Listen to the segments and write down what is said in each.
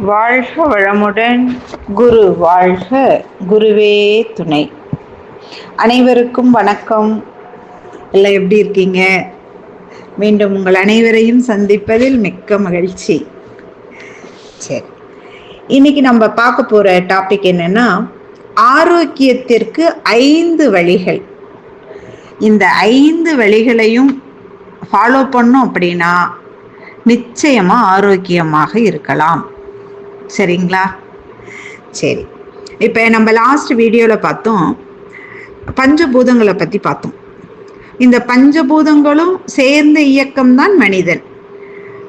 வாழ்க வளமுடன். குரு வாழ்க, குருவே துணை. அனைவருக்கும் வணக்கம். எல்லாம் எப்படி இருக்கீங்க? மீண்டும் உங்கள் அனைவரையும் சந்திப்பதில் மிக்க மகிழ்ச்சி. சரி, இன்னைக்கு நம்ம பார்க்க போற டாபிக் என்னன்னா, ஆரோக்கியத்திற்கு 5 வழிகள். இந்த 5 வழிகளையும் ஃபாலோ பண்ணோம் அப்படின்னா நிச்சயமா ஆரோக்கியமாக இருக்கலாம். சரிங்களா? சரி, இப்போ நம்ம லாஸ்ட் வீடியோவில் பார்த்தோம், பஞ்சபூதங்களை பற்றி பார்த்தோம். இந்த பஞ்சபூதங்களும் சேர்ந்த இயக்கம்தான் மனிதன்.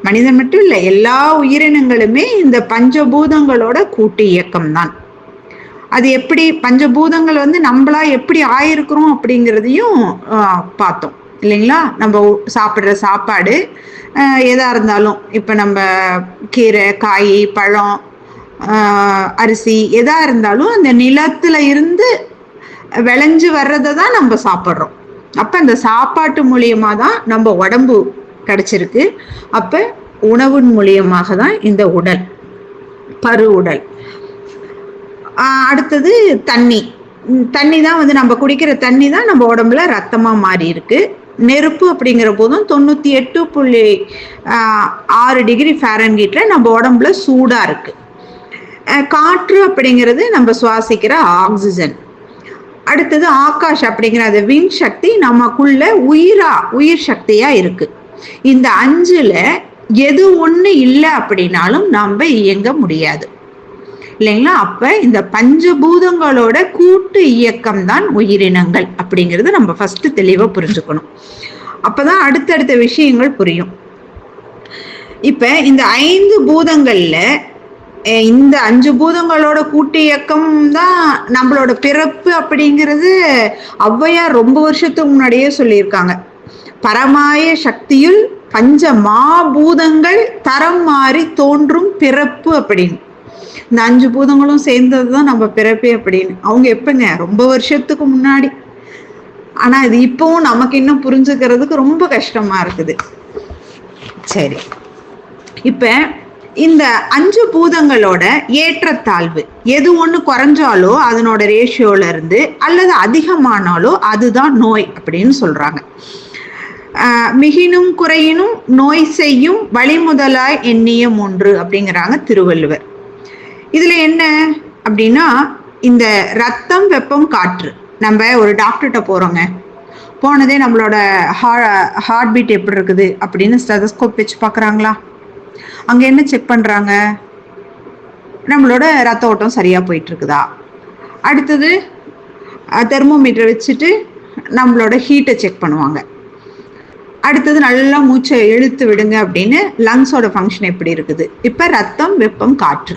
மனிதன் மட்டும் இல்லை, எல்லா உயிரினங்களுமே இந்த பஞ்சபூதங்களோட கூட்டு இயக்கம்தான். அது எப்படி பஞ்சபூதங்கள் நம்மளா எப்படி ஆயிருக்கிறோம் அப்படிங்கிறதையும் பார்த்தோம் இல்லைங்களா? நம்ம சாப்பிட்ற சாப்பாடு எதா இருந்தாலும், இப்போ நம்ம கீரை, காய், பழம், அரிசி எதா இருந்தாலும் அந்த நிலத்துல இருந்து விளைஞ்சு வர்றதை தான் நம்ம சாப்பிட்றோம். அப்போ அந்த சாப்பாட்டு மூலியமா தான் நம்ம உடம்பு கிடைச்சிருக்கு. அப்போ உணவின் மூலியமாக தான் இந்த உடல், பரு உடல். அடுத்தது தண்ணி. தண்ணி தான் நம்ம குடிக்கிற தண்ணி தான் நம்ம உடம்புல ரத்தமா மாறி இருக்கு. நெருப்பு அப்படிங்கிற போதும் 98.6 டிகிரி ஃபாரன்ஹீட்ல நம்ம உடம்புல சூடா இருக்கு. காற்று அப்படிங்கிறது நம்ம சுவாசிக்கிற ஆக்சிஜன். அடுத்தது ஆகாஷ் அப்படிங்கிற அந்த விண் சக்தி நமக்குள்ள உயிர் சக்தியா இருக்கு. இந்த 5ல எது ஒண்ணு இல்லை அப்படின்னாலும் நம்ம இயங்க முடியாது இல்லைங்களா? அப்ப இந்த பஞ்சபூதங்களோட கூட்டு இயக்கம் தான் உயிரினங்கள் அப்படிங்கிறது நம்ம ஃபர்ஸ்ட் தெளிவா புரிஞ்சுக்கணும். அப்பதான் அடுத்தடுத்த விஷயங்கள் புரியும். இப்ப இந்த 5 பூதங்கள்ல இந்த 5 பூதங்களோட கூட்டு இயக்கம் தான் நம்மளோட பிறப்பு அப்படிங்கிறது ஔவையார் ரொம்ப வருஷத்துக்கு முன்னாடியே சொல்லியிருக்காங்க. பரமாய சக்தியுள் பஞ்ச மாபூதங்கள் தரம் மாறி தோன்றும் பிறப்பு அப்படின்னு. இந்த 5 பூதங்களும் சேர்ந்ததுதான் நம்ம பிறப்பே அப்படின்னு அவங்க எப்பங்க ரொம்ப வருஷத்துக்கு முன்னாடி. ஆனா இது இப்பவும் நமக்கு இன்னும் புரிஞ்சுக்கிறதுக்கு ரொம்ப கஷ்டமா இருக்குது. சரி, இப்ப இந்த 5 பூதங்களோட ஏற்றத்தாழ்வு எது ஒண்ணு குறைஞ்சாலோ அதனோட ரேஷியோல இருந்து அல்லது அதிகமானாலோ அதுதான் நோய் அப்படின்னு சொல்றாங்க. மிகினும் குறையினும் நோய் செய்யும் வழிமுதலாய் எண்ணியம் ஒன்று அப்படிங்கிறாங்க திருவள்ளுவர். இதுல என்ன அப்படின்னா, இந்த ரத்தம், வெப்பம், காற்று. நம்ம ஒரு டாக்டர்கிட்ட போறோங்க, போனதே நம்மளோட ஹார்ட் பீட் எப்படி இருக்குது அப்படின்னு ஸ்டெதஸ்கோப் வச்சு பார்க்குறாங்களா? அங்கே என்ன செக் பண்ணுறாங்க? நம்மளோட ரத்த ஓட்டம் சரியாக போயிட்டு இருக்குதா? அடுத்தது தெர்மோமீட்டர் வச்சுட்டு நம்மளோட ஹீட்டை செக் பண்ணுவாங்க. அடுத்தது நல்லா மூச்சை இழுத்து விடுங்க அப்படின்னு லங்ஸோட ஃபங்க்ஷன் எப்படி இருக்குது. இப்போ ரத்தம், வெப்பம், காற்று,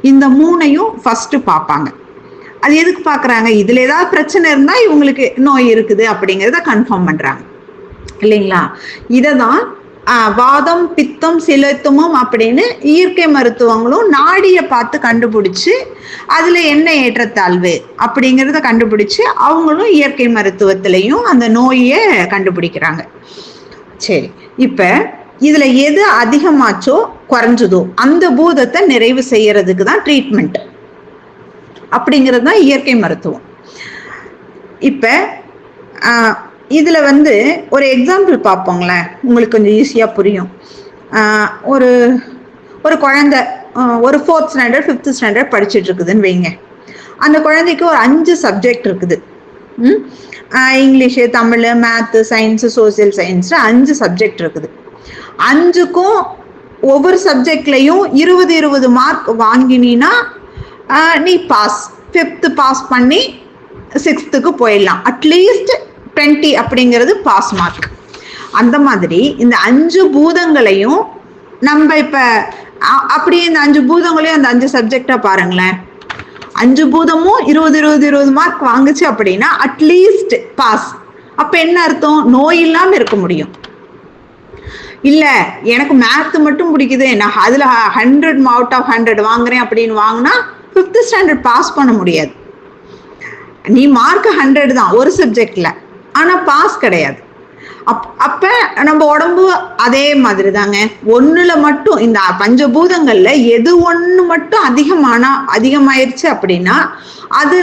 இந்த 3ஐயும் ஃபர்ஸ்ட் பார்ப்பாங்க. அது எதுக்கு பார்க்குறாங்க? இதில் ஏதாவது பிரச்சனை இருந்தால் இவங்களுக்கு நோய் இருக்குது அப்படிங்கிறத கன்ஃபார்ம் பண்ணுறாங்க இல்லைங்களா? இதை தான் வாதம், பித்தம், சிலத்துமம் அப்படின்னு இயற்கை மருத்துவங்களும் நாடியை பார்த்து கண்டுபிடிச்சு அதில் என்ன ஏற்றத்தாழ்வு அப்படிங்கிறத கண்டுபிடிச்சு அவங்களும் இயற்கை மருத்துவத்திலையும் அந்த நோயை கண்டுபிடிக்கிறாங்க. சரி, இப்ப இதுல எது அதிகமாச்சோ குறைஞ்சதோ அந்த பூதத்தை நிறைவு செய்யறதுக்கு தான் ட்ரீட்மெண்ட் அப்படிங்கிறது தான் இயற்கை மருத்துவம். இப்ப இதுல ஒரு எக்ஸாம்பிள் பார்ப்போங்களேன், உங்களுக்கு கொஞ்சம் ஈஸியா புரியும். ஒரு ஒரு குழந்தை ஒரு 4th ஸ்டாண்டர்ட் 5th ஸ்டாண்டர்ட் படிச்சுட்டு இருக்குதுன்னு வைங்க. அந்த குழந்தைக்கு ஒரு 5 சப்ஜெக்ட் இருக்குது. English, Tamil, maths, science, social science 5 subject இருக்குது. 5க்கும் ஒவ்வொரு சப்ஜெக்ட்லையும் 20 மார்க் வாங்கினீன்னா நீ பாஸ். 5th பாஸ் பண்ணி 6th போயிடலாம். அட்லீஸ்ட் 20 அப்படிங்கிறது பாஸ் மார்க். அந்த மாதிரி இந்த 5 பூதங்களையும் நம்ம இப்ப அப்படியே இந்த 5 பூதங்களையும் அந்த 5 சப்ஜெக்டா பாருங்களேன். 5 பூதமும் 20 மார்க் வாங்குச்சு அப்படின்னா அட்லீஸ்ட் பாஸ். அப்ப என்ன அர்த்தம்? நோய் இல்லாம இருக்க முடியும். இல்ல எனக்கு மேத் மட்டும் பிடிக்குது, நான் அதுல 100 அவுட் ஆஃப் 100 வாங்குறேன் அப்படின்னு வாங்கினா 5th ஸ்டாண்டர்ட் பாஸ் பண்ண முடியாது. நீ மார்க் 100 தான் ஒரு சப்ஜெக்ட்ல, ஆனா பாஸ் கிடையாது. அப்ப நம்ம உடம்பு அதே மாதிரி தாங்க. ஒண்ணுல மட்டும் இந்த பஞ்சபூதங்கள்ல எது ஒண்ணு மட்டும் அதிகமாயிருச்சு அப்படின்னா அது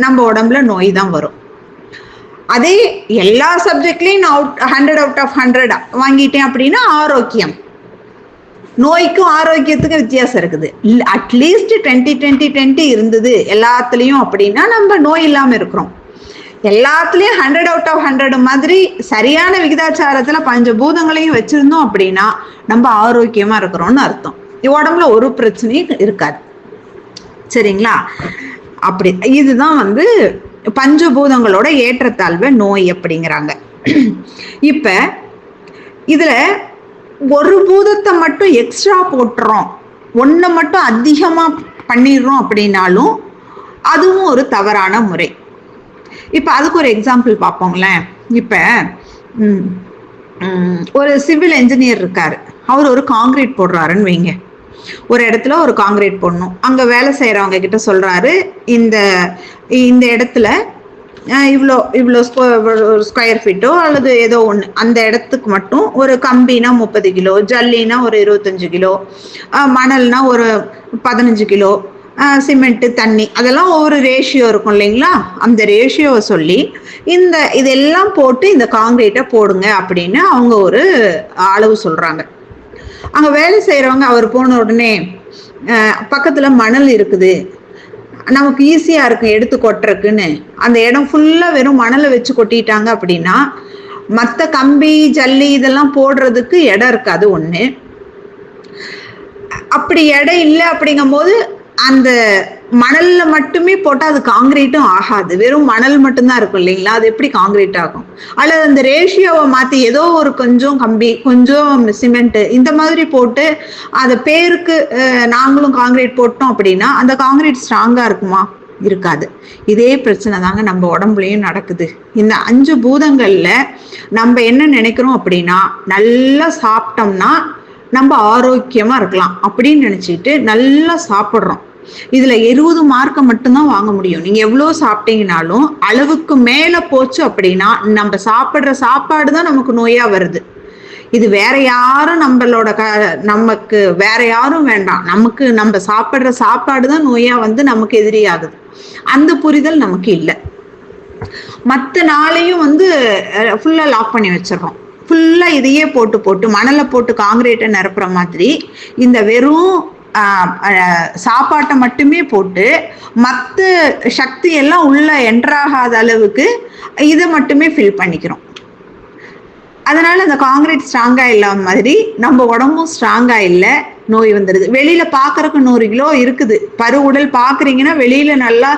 நம்ம உடம்புல நோய் தான் வரும். அதே எல்லா சப்ஜெக்ட்லயும் நான் 100 out of 100 வாங்கிட்டேன் அப்படின்னா ஆரோக்கியம். நோய்க்கும் ஆரோக்கியத்துக்கும் வித்தியாசம் இருக்குது. அட்லீஸ்ட் 20-20-20 இருந்தது எல்லாத்துலயும் அப்படின்னா நம்ம நோய் இல்லாம இருக்கிறோம். எல்லாத்துலயும் 100 out of 100 மாதிரி சரியான விகிதாச்சாரத்துல பஞ்சபூதங்களையும் வச்சிருந்தோம் அப்படின்னா நம்ம ஆரோக்கியமா இருக்கிறோம்னு அர்த்தம். உடம்புல ஒரு பிரச்சனையும் இருக்காது. சரிங்களா? அப்படி இதுதான் பஞ்சபூதங்களோட ஏற்றத்தாழ்வு நோய் அப்படிங்கிறாங்க. இப்ப இதுல ஒரு பூதத்தை மட்டும் எக்ஸ்ட்ரா போட்டுறோம், ஒன்றை மட்டும் அதிகமா பண்ணிடுறோம் அப்படின்னாலும் அதுவும் ஒரு தவறான முறை. இப்ப அதுக்கு ஒரு எக்ஸாம்பிள் பார்ப்போங்களேன். இப்ப ஒரு சிவில் என்ஜினியர் இருக்காரு, அவர் ஒரு காங்கிரீட் போடுறாருன்னு வைங்க. ஒரு இடத்துல ஒரு காங்கிரீட் போடணும். அங்க வேலை செய்யறவங்க கிட்ட சொல்றாரு, இந்த இடத்துல இவ்வளோ ஸ்கொயர் ஃபீட்டோ அல்லது ஏதோ ஒன்று, அந்த இடத்துக்கு மட்டும் ஒரு கம்பினா 30 கிலோ, ஜல்லினா ஒரு 25 கிலோ, மணல்னா ஒரு 15 கிலோ, சிமெண்ட்டு தண்ணி அதெல்லாம் ஒவ்வொரு ரேஷியோ இருக்கும் இல்லைங்களா? அந்த ரேஷியோவை சொல்லி இதெல்லாம் போட்டு இந்த காங்கிரீட்டை போடுங்க அப்படின்னு அவங்க ஒரு அளவு சொல்றாங்க. அங்க வேலை செய்யறவங்க அவர் போன உடனே பக்கத்துல மணல் இருக்குது, நமக்கு ஈஸியா இருக்கு எடுத்து கொட்டுறதுக்குன்னு அந்த இடம் ஃபுல்லா வெறும் மணலை வச்சு கொட்டிட்டாங்க அப்படின்னா மற்ற கம்பி ஜல்லி இதெல்லாம் போடுறதுக்கு இடம் இருக்காது ஒண்ணு. அப்படி இடம் இல்லை அப்படிங்கும் போது அந்த மணல்ல மட்டுமே போட்டா அது காங்கிரீட்டும் ஆகாது, வெறும் மணல் மட்டும்தான் இருக்கும் இல்லைங்களா? அது எப்படி காங்கிரீட் ஆகும்? அல்லது அந்த ரேஷியோவை மாத்தி ஏதோ ஒரு கொஞ்சம் கம்பி கொஞ்சம் சிமெண்ட் இந்த மாதிரி போட்டு அதை பேருக்கு நாங்களும் காங்கிரீட் போட்டோம் அப்படின்னா அந்த காங்கிரீட் ஸ்ட்ராங்கா இருக்குமா? இருக்காது. இதே பிரச்சனை தாங்க நம்ம உடம்புலயும் நடக்குது. இந்த 5 பூதங்கள்ல நம்ம என்ன நினைக்கிறோம் அப்படின்னா நல்லா சாப்பிட்டோம்னா நம்ம ஆரோக்கியமா இருக்கலாம் அப்படின்னு நினைச்சிட்டு நல்லா சாப்பிட்றோம். இதுல 20 மார்க்கை மட்டும்தான் வாங்க முடியும். நீங்க எவ்வளவு சாப்பிட்டீங்கனாலும் அளவுக்கு மேல போச்சு அப்படின்னா நம்ம சாப்பிடுற சாப்பாடு தான் நமக்கு நோயா வருது. இது வேற யாரும் நமக்கு வேற யாரும் வேண்டாம், நமக்கு நம்ம சாப்பிடுற சாப்பாடு தான் நோயா நமக்கு எதிரியாகுது. அந்த புரிதல் நமக்கு இல்லை. மற்ற நாளையும் ஃபுல்லா லாக் பண்ணி வச்சிடறோம். ஃபுல்லா இதையே போட்டு மணலை போட்டு காங்கிரீட்டை நிரப்புற மாதிரி இந்த வெறும் சாப்பாட்டை மட்டுமே போட்டு மற்ற சக்தி எல்லாம் உள்ள என்ட்ராகாத அளவுக்கு இதை மட்டுமே ஃபில் பண்ணிக்கிறோம். அதனால அந்த காங்கிரீட் ஸ்ட்ராங்கா இல்லாம மாதிரி நம்ம உடம்பும் ஸ்ட்ராங்கா இல்லை, நோய் வந்துடுது. வெளியில பாக்குறதுக்கு 100 கிலோ இருக்குது, பரு உடல் பாக்குறீங்கன்னா வெளியில நல்லா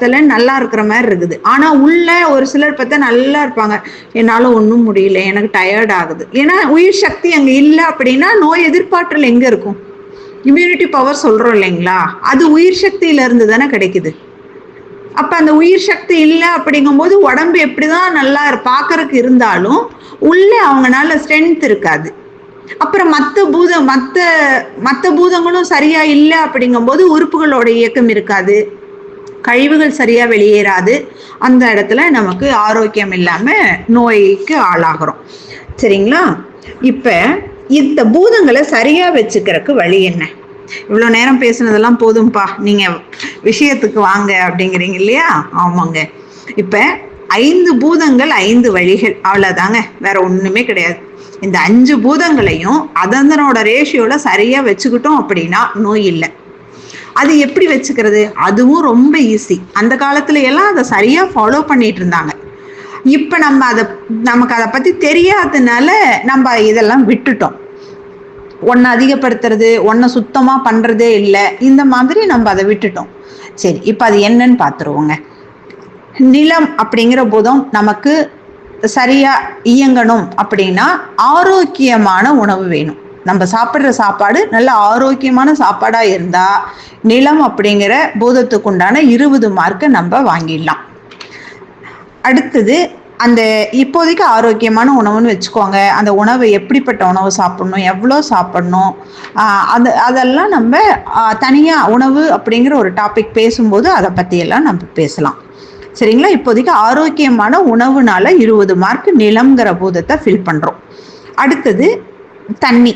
தலை நல்லா இருக்கிற மாதிரி இருக்குது. ஆனா உள்ள ஒரு சிலர் பார்த்தா நல்லா இருப்பாங்க, என்னால ஒன்றும் முடியல, எனக்கு டயர்ட் ஆகுது. ஏன்னா உயிர் சக்தி அங்க இல்லை அப்படின்னா நோய் எதிர்ப்பாற்றல் எங்க இருக்கும்? இம்யூனிட்டி பவர் சொல்றோம் இல்லைங்களா? அது உயிர் சக்தியில இருந்து தானே கிடைக்குது. அப்ப அந்த உயிர் சக்தி இல்லை அப்படிங்கும் போது உடம்பு எப்படிதான் நல்லா பாக்குறதுக்கு இருந்தாலும் உள்ள அவங்கனால ஸ்ட்ரென்த் இருக்காது. அப்புறம் மற்ற பூதங்களும் சரியா இல்லை அப்படிங்கும் போது உறுப்புகளோட இயக்கம் இருக்காது, கழிவுகள் சரியா வெளியேறாது. அந்த இடத்துல நமக்கு ஆரோக்கியம் இல்லாம நோய்க்கு ஆளாகிறோம். சரிங்களா? இப்ப இந்த பூதங்களை சரியா வச்சுக்கிறதுக்கு வழி என்ன? இவ்வளவு நேரம் பேசுனதெல்லாம் போதும்பா, நீங்க விஷயத்துக்கு வாங்க அப்படிங்கிறீங்க இல்லையா? ஆமாங்க. இப்ப 5 பூதங்கள் 5 வழிகள், அவ்வளவுதாங்க, வேற ஒண்ணுமே கிடையாது. இந்த 5 பூதங்களையும் அதனோட ரேஷியோல சரியா வச்சுக்கிட்டோம் அப்படின்னா நோய் இல்லை. அது எப்படி வச்சுக்கிறது? அதுவும் ரொம்ப ஈஸி. அந்த காலத்துல எல்லாம் அதை சரியா ஃபாலோ பண்ணிட்டு இருந்தாங்க. இப்ப நமக்கு அதை பத்தி தெரியாததுனால நம்ம இதெல்லாம் விட்டுட்டோம். ஒன்னை அதிகப்படுத்துறது, ஒன்னை சுத்தமா பண்றதே இல்லை, இந்த மாதிரி நம்ம அதை விட்டுட்டோம். சரி, இப்ப அது என்னன்னு பார்த்துருவோங்க. நிலம் அப்படிங்கிற பூதம் நமக்கு சரியா இயங்கணும் அப்படின்னா ஆரோக்கியமான உணவு வேணும். நம்ம சாப்பிட்ற சாப்பாடு நல்ல ஆரோக்கியமான சாப்பாடா இருந்தா நிலம் அப்படிங்கிற பூதத்துக்கு உண்டான 20 மார்க்கை நம்ம வாங்கிடலாம். அடுத்தது அந்த இப்போதைக்கு ஆரோக்கியமான உணவுன்னு வச்சுக்கோங்க. அந்த உணவு எப்படிப்பட்ட உணவு சாப்பிடணும், எவ்வளோ சாப்பிடணும், அதெல்லாம் நம்ம தனியாக உணவு அப்படிங்கிற ஒரு டாபிக் பேசும்போது அதை பற்றியெல்லாம் நம்ம பேசலாம். சரிங்களா? இப்போதைக்கு ஆரோக்கியமான உணவுனால 20 மார்க் நிலம்ங்கிற பூதத்தை ஃபில் பண்றோம். அடுத்தது தண்ணி.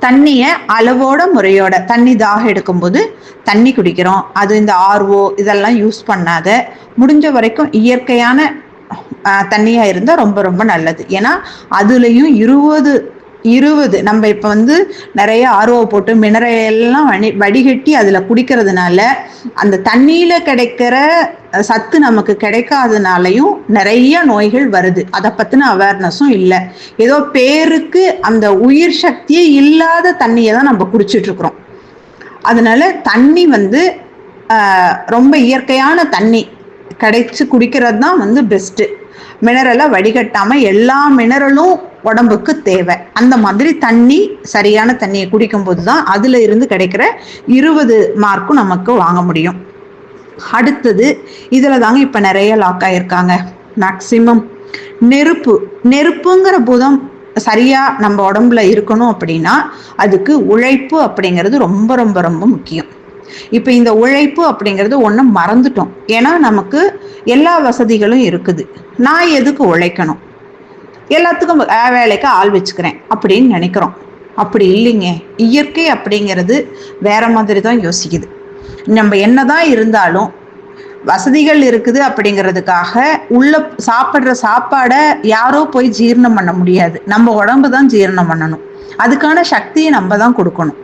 தண்ணிய அளவோட முறையோட, தண்ணி தாகம் எடுக்கும்போது தண்ணி குடிக்கிறோம். அது இந்த ஆர்ஓ இதெல்லாம் யூஸ் பண்ணாத, முடிஞ்ச வரைக்கும் இயற்கையான தண்ணியா இருந்தா ரொம்ப ரொம்ப நல்லது. ஏன்னா அதுலயும் 20 நம்ம இப்ப நிறைய ஆர்ஓ போட்டு மினரல் எல்லாம் வடிகட்டி அதுல குடிக்கிறதுனால அந்த தண்ணியில கிடைக்கிற சத்து நமக்கு கிடைக்காதனாலையும் நிறைய நோய்கள் வருது. அதை பத்தின அவேர்னஸும் இல்லை. ஏதோ பேருக்கு அந்த உயிர் சக்தியே இல்லாத தண்ணியை தான் நம்ம குடிச்சிட்டு இருக்கிறோம். அதனால தண்ணி ரொம்ப இயற்கையான தண்ணி கிடைச்சு குடிக்கிறது தான் பெஸ்ட். மினரலை வடிகட்டாம எல்லா மினரலும் உடம்புக்கு தேவை. அந்த மாதிரி தண்ணி, சரியான தண்ணியை குடிக்கும் போதுதான் அதுல இருந்து கிடைக்கிற 20 மார்க்கும் நமக்கு வாங்க முடியும். அடுத்தது இதுல தாங்க இப்ப நிறைய லாக் ஆயிருக்காங்க. மேக்சிமம் நெருப்புங்கிற பூதம் சரியா நம்ம உடம்புல இருக்கணும் அப்படின்னா அதுக்கு உழைப்பு அப்படிங்கிறது ரொம்ப ரொம்ப ரொம்ப முக்கியம். இப்ப இந்த உழைப்பு அப்படிங்கிறது ஒண்ணு மறந்துட்டோம். ஏன்னா நமக்கு எல்லா வசதிகளும் இருக்குது, நான் எதுக்கு உழைக்கணும், எல்லாத்துக்கும் வேலைக்கு ஆள் வச்சுக்கிறேன் அப்படின்னு நினைக்கிறோம். அப்படி இல்லைங்க. இயற்கை அப்படிங்கிறது வேற மாதிரி தான் யோசிக்குது. நம்ம என்னதான் இருந்தாலும் வசதிகள் இருக்குது அப்படிங்கிறதுக்காக உள்ள சாப்பிட்ற சாப்பாடை யாரோ போய் ஜீரணம் பண்ண முடியாது. நம்ம உடம்பு தான் ஜீரணம் பண்ணணும். அதுக்கான சக்தியை நம்ம தான் கொடுக்கணும்.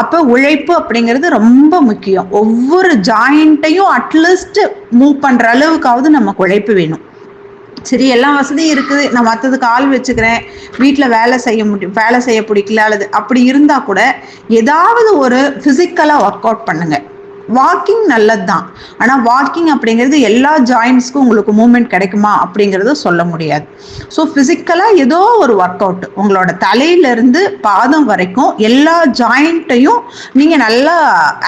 அப்ப உழைப்பு அப்படிங்கிறது ரொம்ப முக்கியம். ஒவ்வொரு ஜாயிண்ட்டையும் அட்லீஸ்ட் மூவ் பண்ற அளவுக்காவது நமக்கு உழைப்பு வேணும். சரி, எல்லா வசதியும் இருக்குது, நான் மற்றதுக்கு ஆள் வச்சுக்கிறேன், வீட்டில் வேலை செய்ய பிடிக்கல அல்லது அப்படி இருந்தா கூட ஏதாவது ஒரு பிசிக்கலா ஒர்க் அவுட் பண்ணுங்க. வாக்கிங் நல்லது தான். ஆனால் வாக்கிங் அப்படிங்கிறது எல்லா ஜாயின்ட்ஸ்க்கும் உங்களுக்கு மூவ்மெண்ட் கிடைக்குமா அப்படிங்கிறத சொல்ல முடியாது. ஸோ ஃபிசிக்கலாக ஏதோ ஒரு ஒர்க் அவுட் உங்களோட தலையிலேருந்து பாதம் வரைக்கும் எல்லா ஜாயிண்ட்டையும் நீங்கள் நல்லா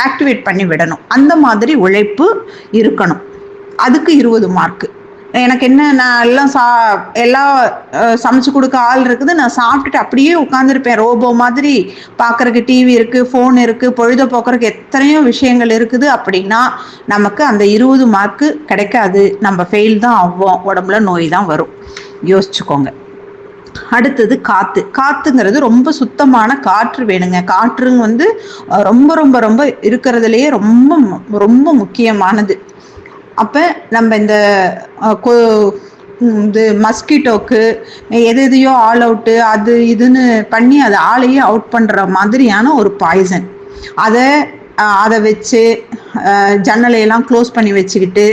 ஆக்டிவேட் பண்ணி விடணும். அந்த மாதிரி உழைப்பு இருக்கணும். அதுக்கு 20 மார்க்கு. எனக்கு என்ன, நான் எல்லாம் சமைச்சு கொடுக்க ஆள் இருக்குது, நான் சாப்பிட்டுட்டு அப்படியே உட்காந்துருப்பேன் ரோபோ மாதிரி. பார்க்கறதுக்கு டிவி இருக்கு, ஃபோன் இருக்கு, பொழுத போக்குறதுக்கு எத்தனையோ விஷயங்கள் இருக்குது அப்படின்னா நமக்கு அந்த 20 மார்க்கு கிடைக்காது. நம்ம ஃபெயில் தான் ஆகும், உடம்புல நோய் தான் வரும். யோசிச்சுக்கோங்க. அடுத்தது காத்துங்கிறது ரொம்ப சுத்தமான காற்று வேணுங்க. காற்று ரொம்ப ரொம்ப ரொம்ப இருக்கிறதுலயே ரொம்ப ரொம்ப முக்கியமானது. அப்ப நம்ம இந்த மஸ்கிட்டோக்கு எதையோ ஆல் அவுட்டு அது இதுன்னு பண்ணி அதை ஆளையே அவுட் பண்ற மாதிரியான ஒரு பாய்சன், அதை வச்சு ஜன்னலையெல்லாம் க்ளோஸ் பண்ணி வச்சுக்கிட்டு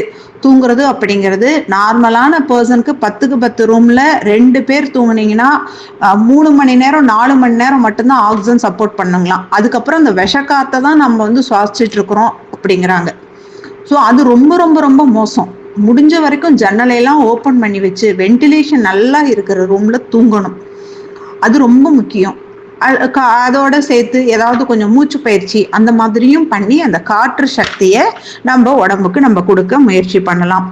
தூங்குறது அப்படிங்கிறது நார்மலான பர்சனுக்கு 10க்கு 10 ரூம்ல 2 பேர் தூங்குனீங்கன்னா 3 மணி நேரம் 4 மணி நேரம் மட்டும்தான் ஆக்சிஜன் சப்போர்ட் பண்ணுங்களாம். அதுக்கப்புறம் அந்த விஷக்காத்தை தான் நம்ம சுவாசிச்சுட்டு இருக்கிறோம் அப்படிங்கிறாங்க. ஸோ அது ரொம்ப ரொம்ப ரொம்ப மோசம். முடிஞ்ச வரைக்கும் ஜன்னலையெல்லாம் ஓப்பன் பண்ணி வச்சு வென்டிலேஷன் நல்லா இருக்கிற ரூம்ல தூங்கணும். அது ரொம்ப முக்கியம். அதோட சேர்த்து ஏதாவது கொஞ்சம் மூச்சு பயிற்சி அந்த மாதிரியும் பண்ணி அந்த காற்று சக்தியை நம்ம உடம்புக்கு நம்ம கொடுக்க முயற்சி பண்ணலாம்.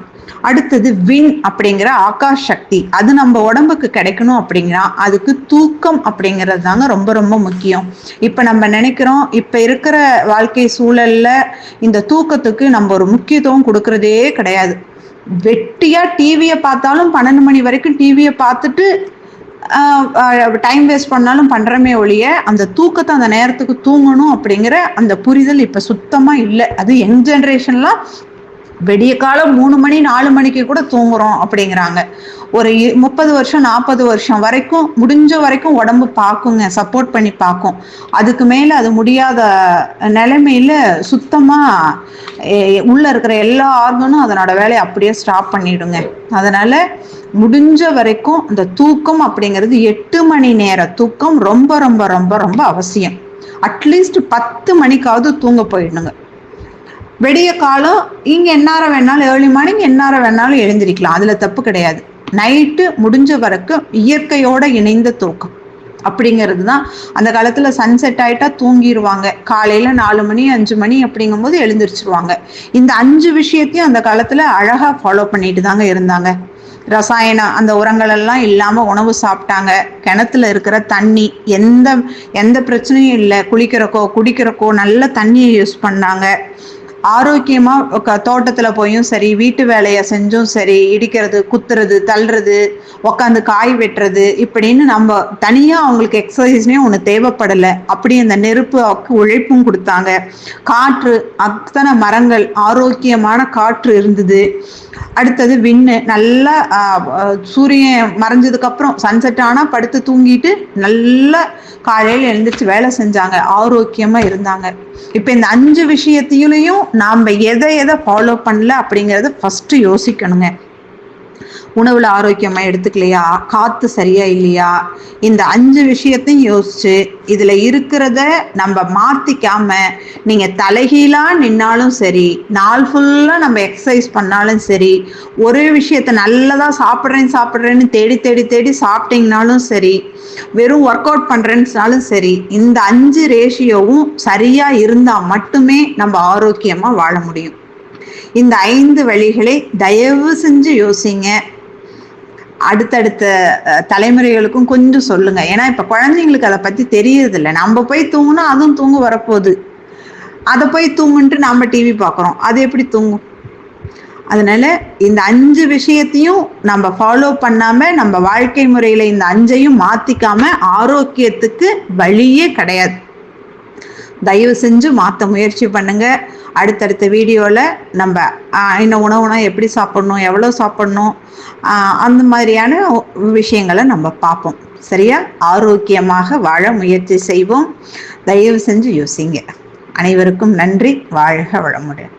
அடுத்தது விண் அப்படிங்கிற ஆகாஷ் சக்தி. அது நம்ம உடம்புக்கு கிடைக்கணும் அப்படிங்கிறா அதுக்கு தூக்கம் அப்படிங்கிறது தாங்க ரொம்ப ரொம்ப முக்கியம். இப்ப நம்ம நினைக்கிறோம், இப்ப இருக்கிற வாழ்க்கை சூழல்ல இந்த தூக்கத்துக்கு நம்ம ஒரு முக்கியத்துவம் கொடுக்கறதே கிடையாது. வெட்டியா டிவியை பார்த்தாலும் 12 மணி வரைக்கும் டிவியை பார்த்துட்டு டைம் வேஸ்ட் பண்ணாலும் பண்றமே ஒழிய அந்த தூக்கத்தை அந்த நேரத்துக்கு தூங்கணும் அப்படிங்கிற அந்த புரிதல் இப்ப சுத்தமா இல்லை. அது யங் ஜெனரேஷன்லாம் வெடிய காலம் 3 மணி 4 மணிக்கு கூட தூங்குறோம் அப்படிங்கிறாங்க. ஒரு 30 வருஷம் 40 வருஷம் வரைக்கும் முடிஞ்ச வரைக்கும் உடம்பு பார்க்குங்க, சப்போர்ட் பண்ணி பார்க்கும். அதுக்கு மேல அது முடியாத நிலைமையில சுத்தமா உள்ள இருக்கிற எல்லா ஆர்கனும் அதனோட வேலையை அப்படியே ஸ்டாப் பண்ணிடுங்க. அதனால முடிஞ்ச வரைக்கும் இந்த தூக்கம் அப்படிங்கிறது 8 மணி நேர தூக்கம் ரொம்ப ரொம்ப ரொம்ப ரொம்ப அவசியம். அட்லீஸ்ட் 10 மணிக்காவது தூங்க போயிடணுங்க. வெடிய காலம் இங்க எந்நேரம் வேணாலும், ஏர்லி மார்னிங் எந்நேரம் வேணாலும் எழுந்திருக்கலாம், அதுல தப்பு கிடையாது. நைட்டு முடிஞ்ச வரைக்கும் இயற்கையோட இணைந்த தூக்கம் அப்படிங்கிறது தான். அந்த காலத்துல சன்செட் ஆயிட்டா தூங்கிடுவாங்க, காலையில 4 மணி 5 மணி அப்படிங்கும் போது எழுந்திரிச்சிருவாங்க. இந்த 5 விஷயத்தையும் அந்த காலத்துல அழகா ஃபாலோ பண்ணிட்டு தாங்க இருந்தாங்க. ரசாயனம் அந்த உரங்கள் எல்லாம் இல்லாம உணவு சாப்பிட்டாங்க. கிணத்துல இருக்கிற தண்ணி எந்த பிரச்சனையும் இல்லை. குளிக்கிறக்கோ குடிக்கிறக்கோ நல்ல தண்ணியை யூஸ் பண்ணாங்க. ஆரோக்கியமா தோட்டத்துல போயும் சரி, வீட்டு வேலையை செஞ்சும் சரி, இடிக்கிறது, குத்துறது, தள்ளுறது, உட்காந்து காய் வெட்டுறது இப்படின்னு நம்ம தனியா அவங்களுக்கு எக்ஸசைஸ்னே ஒண்ணு தேவைப்படலை. அப்படி அந்த நெருப்பு உழைப்பும் கொடுத்தாங்க. காற்று, அத்தனை மரங்கள், ஆரோக்கியமான காற்று இருந்தது. அடுத்தது விண்ணு நல்லா சூரியன் மறைஞ்சதுக்கு அப்புறம் சன்செட் ஆனா படுத்து தூங்கிட்டு நல்ல காலையில எழுந்திரிச்சு வேலை செஞ்சாங்க, ஆரோக்கியமா இருந்தாங்க. இப்ப இந்த 5 விஷயத்திலையும் நாம எதை ஃபாலோ பண்ணல அப்படிங்கறத ஃபர்ஸ்ட் யோசிக்கணுங்க. உணவுல ஆரோக்கியமா எடுத்துக்கலையா, காத்து சரியா இல்லையா, இந்த 5 விஷயத்தையும் யோசிச்சு இதுல இருக்கிறத நம்ம மாத்திக்காம நீங்க தலைகீழா நின்னாலும் சரி, நாள் ஃபுல்லா நம்ம எக்ஸசைஸ் பண்ணாலும் சரி, ஒரே விஷயத்த நல்லதா சாப்பிட்றேன்னு தேடி தேடி தேடி சாப்பிட்டீங்கனாலும் சரி, வெறும் ஒர்க் அவுட் பண்றேன்னாலும் சரி, இந்த 5 ரேஷியோவும் சரியா இருந்தா மட்டுமே நம்ம ஆரோக்கியமா வாழ முடியும். இந்த 5 வழிகளை தயவு செஞ்சு யோசிங்க. அடுத்தடுத்த தலைமுறைகளுக்கும் கொஞ்சம் சொல்லுங்க. ஏன்னா இப்ப குழந்தைங்களுக்கு அதை பத்தி தெரியறது இல்லை. நம்ம போய் தூங்குனா அதுவும் தூங்க வரப்போகுது. அதை போய் தூங்குன்ட்டு நாம டிவி பார்க்குறோம், அது எப்படி தூங்கும்? அதனால இந்த 5 விஷயத்தையும் நம்ம ஃபாலோ பண்ணாம நம்ம வாழ்க்கை முறையில இந்த 5ஐயும் மாத்திக்காம ஆரோக்கியத்துக்கு வழியே கிடையாது. தயவு செஞ்சு மாற்ற முயற்சி பண்ணுங்க. அடுத்தடுத்த வீடியோல நம்ம இன்னும் உணவுனா எப்படி சாப்பிடணும், எவ்வளோ சாப்பிடணும், அந்த மாதிரியான விஷயங்களை நம்ம பார்ப்போம். சரியா? ஆரோக்கியமாக வாழ முயற்சி செய்வோம். தயவு செஞ்சு யோசிங்க. அனைவருக்கும் நன்றி. வாழ்க வளமுடன்.